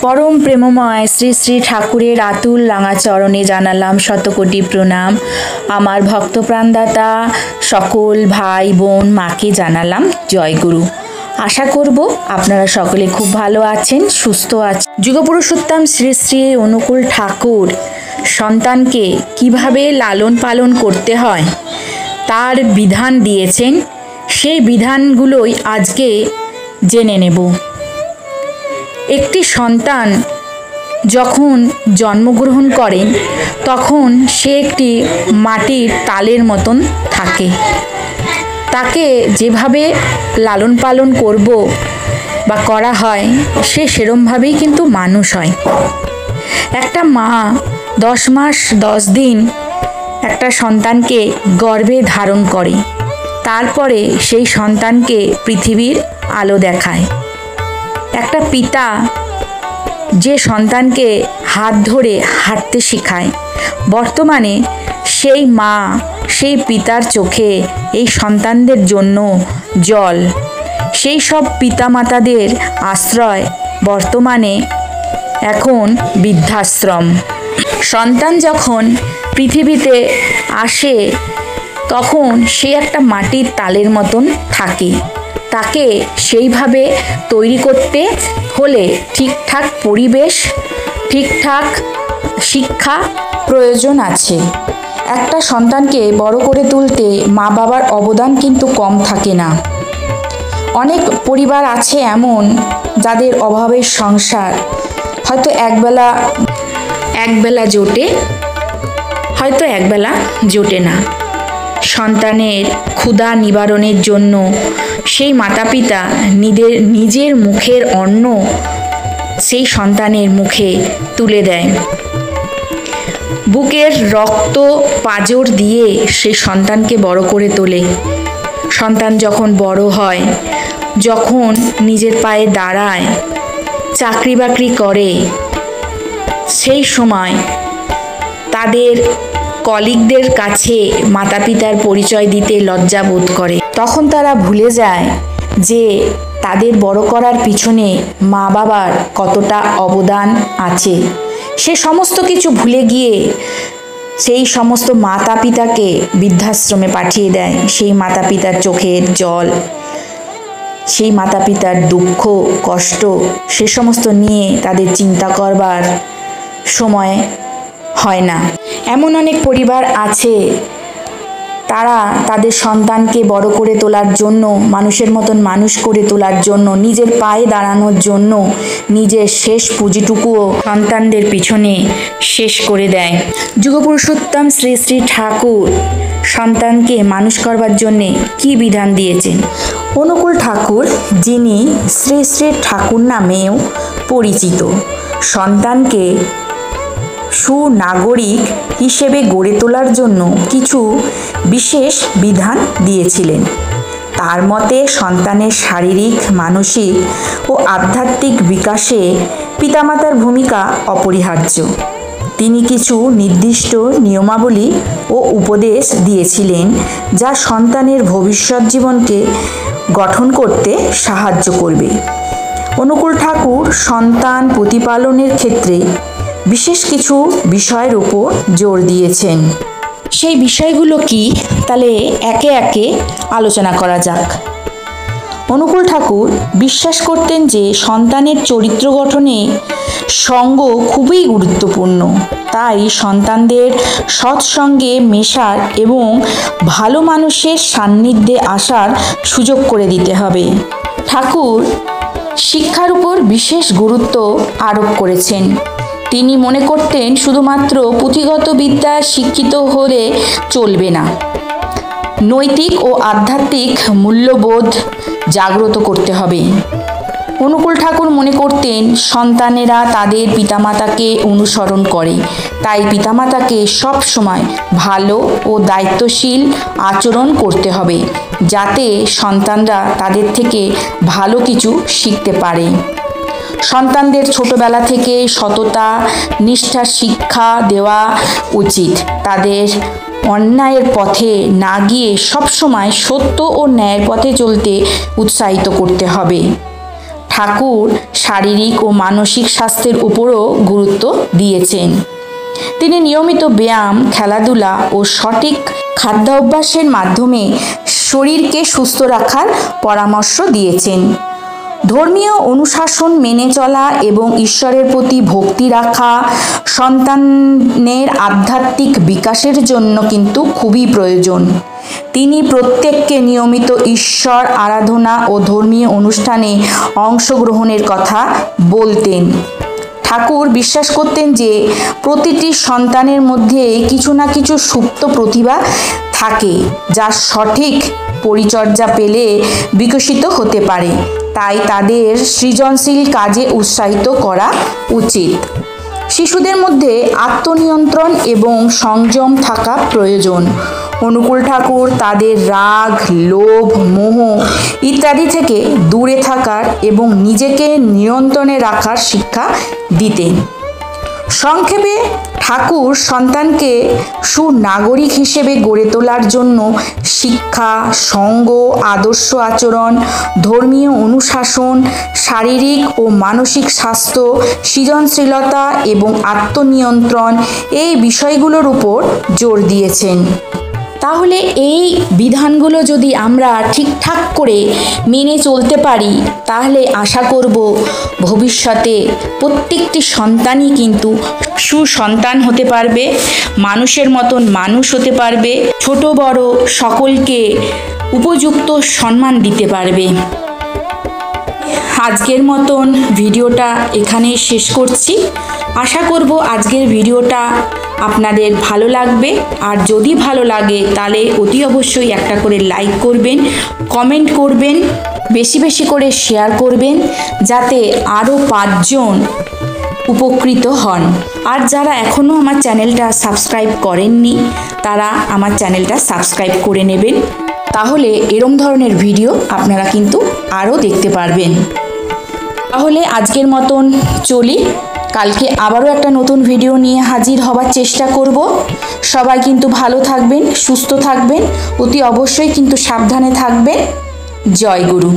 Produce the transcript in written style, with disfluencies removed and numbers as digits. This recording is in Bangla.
পরম প্রেমময় শ্রী শ্রী ঠাকুরের আতুল রাঙা চরণে জানালাম শতকোটি প্রণাম। আমার ভক্তপ্রাণদাতা সকল ভাই বোন মাকে জানালাম জয়গুরু। আশা করব আপনারা সকলে খুব ভালো আছেন, সুস্থ আছেন। যুগপুরুষোত্তম শ্রী শ্রী অনুকূল ঠাকুর সন্তানকে কিভাবে লালন পালন করতে হয় তার বিধান দিয়েছেন, সেই বিধানগুলোই আজকে জেনে নেব। একটি সন্তান যখন জন্মগ্রহণ করেন তখন সে একটি মাটির তালের মতন থাকে। তাকে যেভাবে লালন পালন করব বা করা হয় সে সেরমভাবেই কিন্তু মানুষ হয়। একটা মা 10 মাস 10 দিন একটা সন্তানকে গর্ভে ধারণ করে, তারপরে সেই সন্তানকে পৃথিবীর আলো দেখায়। একটা পিতা যে সন্তানকে হাত ধরে হাঁটতে শেখায়, বর্তমানে সেই মা সেই পিতার চোখে এই সন্তানদের জন্য জল। সেই সব পিতামাতাদের আশ্রয় বর্তমানে এখন বৃদ্ধাশ্রম। সন্তান যখন পৃথিবীতে আসে তখন সে একটা মাটির তালের মতন থাকে। তাকে সেইভাবে তৈরি করতে হলে ঠিকঠাক পরিবেশ, ঠিকঠাক শিক্ষা প্রয়োজন আছে। একটা সন্তানকে বড় করে তুলতে মা বাবার অবদান কিন্তু কম থাকে না। অনেক পরিবার আছে এমন যাদের অভাবের সংসার, হয়তো একবেলা জোটে, হয়তো একবেলা জোটে না। সন্তানের ক্ষুধা নিবারণের জন্য সেই মাতা পিতা নিজের মুখের অন্ন সেই সন্তানের মুখে তুলে দেয়। বুকের রক্ত পাঁজর দিয়ে সেই সন্তানকে বড় করে তোলে। সন্তান যখন বড় হয়, যখন নিজের পায়ে দাঁড়ায়, চাকরি বাকরি করে, সেই সময় তাদের কলিগদের কাছে মাতা পিতার পরিচয় দিতে লজ্জা বোধ করে। তখন তারা ভুলে যায় যে তাদের বড় করার পিছনে মা বাবার কতটা অবদান আছে। সে সমস্ত কিছু ভুলে গিয়ে সেই সমস্ত মাতা পিতাকে বৃদ্ধাশ্রমে পাঠিয়ে দেয়। সেই মাতা পিতার চোখের জল, সেই মাতা পিতার দুঃখ কষ্ট, সে সমস্ত নিয়ে তাদের চিন্তা করবার সময় হয় না। এমন অনেক পরিবার আছে তারা তাদের সন্তানকে বড় করে তোলার জন্য, মানুষের মতন মানুষ করে তোলার জন্য, নিজের পায়ে দাঁড়ানোর জন্য নিজের শেষ পুঁজিটুকুও সন্তানদের পিছনে শেষ করে দেয়। যুগপুরুষোত্তম শ্রী শ্রী ঠাকুর সন্তানকে মানুষ করবার জন্যে কি বিধান দিয়েছেন? অনুকূল ঠাকুর, যিনি শ্রী শ্রী ঠাকুর নামেও পরিচিত, সন্তানকে সুনাগরিক হিসেবে গড়ে তোলার জন্য কিছু বিশেষ বিধান দিয়েছিলেন। তার মতে সন্তানের শারীরিক, মানসিক ও আধ্যাত্মিক বিকাশে পিতামাতার ভূমিকা অপরিহার্য। তিনি কিছু নির্দিষ্ট নিয়মাবলী ও উপদেশ দিয়েছিলেন যা সন্তানের ভবিষ্যৎ জীবনকে গঠন করতে সাহায্য করবে। অনুকূল ঠাকুর সন্তান প্রতিপালনের ক্ষেত্রে বিশেষ কিছু বিষয়ের উপর জোর দিয়েছেন। সেই বিষয়গুলো কি, তাহলে একে একে আলোচনা করা যাক। অনুকূল ঠাকুর বিশ্বাস করতেন যে সন্তানের চরিত্র গঠনে সঙ্গ খুবই গুরুত্বপূর্ণ। তাই সন্তানদের সৎসঙ্গে মেশার এবং ভালো মানুষের সান্নিধ্যে আসার সুযোগ করে দিতে হবে। ঠাকুর শিক্ষার উপর বিশেষ গুরুত্ব আরোপ করেছেন। তিনি মনে করতেন শুধুমাত্র পুঁথিগত বিদ্যা শিক্ষিত হলে চলবে না, নৈতিক ও আধ্যাত্মিক মূল্যবোধ জাগ্রত করতে হবে। অনুকূল ঠাকুর মনে করতেন সন্তানেরা তাদের পিতামাতাকে অনুসরণ করে, তাই পিতামাতাকে সব সময় ভালো ও দায়িত্বশীল আচরণ করতে হবে যাতে সন্তানরা তাদের থেকে ভালো কিছু শিখতে পারে। সন্তানদের ছোটবেলা থেকে সততা নিষ্ঠার শিক্ষা দেওয়া উচিত। তাদের অন্যায়ের পথে না গিয়ে সবসময় সত্য ও ন্যায়ের পথে চলতে উৎসাহিত করতে হবে। ঠাকুর শারীরিক ও মানসিক স্বাস্থ্যের উপরও গুরুত্ব দিয়েছেন। তিনি নিয়মিত ব্যায়াম, খেলাধুলা ও সঠিক খাদ্যাভ্যাসের মাধ্যমে শরীরকে সুস্থ রাখার পরামর্শ দিয়েছেন। ধর্মীয় অনুশাসন মেনে চলা এবং ঈশ্বরের প্রতি ভক্তি রাখা সন্তানের আধ্যাত্মিক বিকাশের জন্য কিন্তু খুবই প্রয়োজন। তিনি প্রত্যেককে নিয়মিত ঈশ্বর আরাধনা ও ধর্মীয় অনুষ্ঠানে অংশগ্রহণের কথা বলতেন। ঠাকুর বিশ্বাস করতেন যে প্রতিটি সন্তানের মধ্যে কিছু না কিছু সুপ্ত প্রতিভা থাকে, যা সঠিক পরিচর্যা পেলে বিকশিত হতে পারে। তাই তাদের সৃজনশীল কাজে উৎসাহিত করা উচিত। শিশুদের মধ্যে আত্মনিয়ন্ত্রণ এবং সংযম থাকা প্রয়োজন। অনুকূল ঠাকুর তাদের রাগ, লোভ, মোহ ইত্যাদি থেকে দূরে থাকার এবং নিজেকে নিয়ন্ত্রণে রাখার শিক্ষা দিতেন। সংক্ষেপে, ঠাকুর সন্তানকে সুনাগরিক হিসেবে গড়ে তোলার জন্য শিক্ষা, সঙ্গ, আদর্শ আচরণ, ধর্মীয় অনুশাসন, শারীরিক ও মানসিক স্বাস্থ্য, সৃজনশীলতা এবং আত্মনিয়ন্ত্রণ এই বিষয়গুলোর উপর জোর দিয়েছেন। তাহলে এই বিধানগুলো যদি আমরা ঠিকঠাক করে মেনে চলতে পারি, তাহলে আশা করব ভবিষ্যতে প্রত্যেকটি সন্তানই কিন্তু সুসন্তান হতে পারবে, মানুষের মতন মানুষ হতে পারবে, ছোট বড় সকলকে উপযুক্ত সম্মান দিতে পারবে। আজকের মতন ভিডিওটা এখানেই শেষ করছি। আশা করব আজকের ভিডিওটা আপনাদের ভালো লাগবে। আর যদি ভালো লাগে তাহলে অতি অবশ্যই একটা করে লাইক করবেন, কমেন্ট করবেন, বেশি বেশি করে শেয়ার করবেন, যাতে আরও 5 জন উপকৃত হন। আর যারা এখনও আমার চ্যানেলটা সাবস্ক্রাইব করেননি, তারা আমার চ্যানেলটা সাবস্ক্রাইব করে নেবেন। তাহলে এরম ধরনের ভিডিও আপনারা কিন্তু আরও দেখতে পারবেন। তাহলে আজকের মতন চলি, কালকে আবারও একটা নতুন ভিডিও নিয়ে হাজির হবার চেষ্টা করব। সবাই কিন্তু ভালো থাকবেন, সুস্থ থাকবেন, অতি অবশ্যই কিন্তু সাবধানে থাকবেন। জয় গুরু।